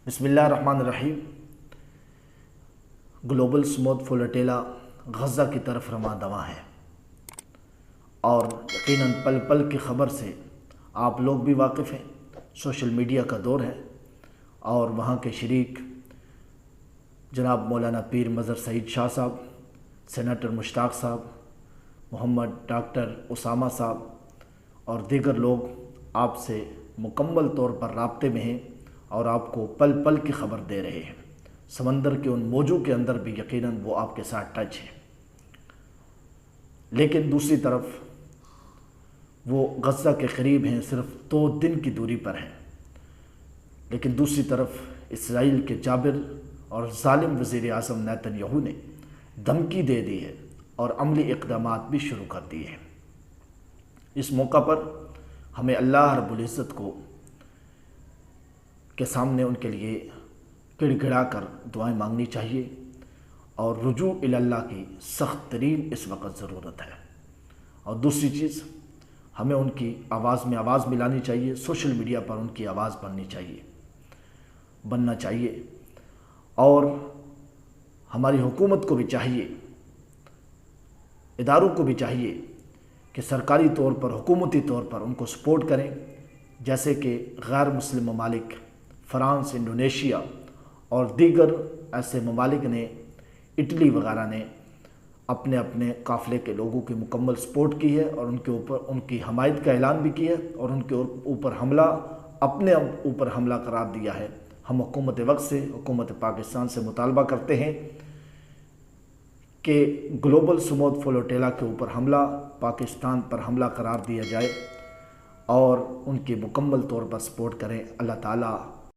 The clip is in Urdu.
بسم اللہ الرحمن الرحیم۔ گلوبل سموتھ فلوٹیلا غزہ کی طرف رواں دواں ہے اور یقیناً پل پل کی خبر سے آپ لوگ بھی واقف ہیں۔ سوشل میڈیا کا دور ہے اور وہاں کے شریک جناب مولانا پیر مظہر سعید شاہ صاحب، سینیٹر مشتاق صاحب، محمد ڈاکٹر اسامہ صاحب اور دیگر لوگ آپ سے مکمل طور پر رابطے میں ہیں اور آپ کو پل پل کی خبر دے رہے ہیں۔ سمندر کے ان موجوں کے اندر بھی یقیناً وہ آپ کے ساتھ ٹچ ہے، لیکن دوسری طرف وہ غزہ کے قریب ہیں، صرف 2 دن کی دوری پر ہیں، لیکن دوسری طرف اسرائیل کے جابر اور ظالم وزیر اعظم نیتن یاہو نے دھمکی دے دی ہے اور عملی اقدامات بھی شروع کر دیے ہیں۔ اس موقع پر ہمیں اللہ رب العزت کے سامنے ان کے لیے گڑ گڑا کر دعائیں مانگنی چاہیے اور رجوع الی اللہ کی سخت ترین اس وقت ضرورت ہے۔ اور دوسری چیز، ہمیں ان کی آواز میں آواز ملانی چاہیے، سوشل میڈیا پر ان کی آواز بننا چاہیے اور ہماری حکومت کو بھی چاہیے، اداروں کو بھی چاہیے کہ سرکاری طور پر، حکومتی طور پر ان کو سپورٹ کریں، جیسے کہ غیر مسلم ممالک فرانس، انڈونیشیا اور دیگر ایسے ممالک نے، اٹلی وغیرہ نے اپنے اپنے قافلے کے لوگوں کی مکمل سپورٹ کی ہے اور ان کے اوپر ان کی حمایت کا اعلان بھی کیا ہے اور ان کے اوپر اپنے اوپر حملہ قرار دیا ہے۔ ہم حکومت وقت سے، حکومت پاکستان سے مطالبہ کرتے ہیں کہ گلوبل سموتھ فلوٹیلا کے اوپر حملہ پاکستان پر حملہ قرار دیا جائے اور ان کی مکمل طور پر سپورٹ کریں۔ اللہ تعالیٰ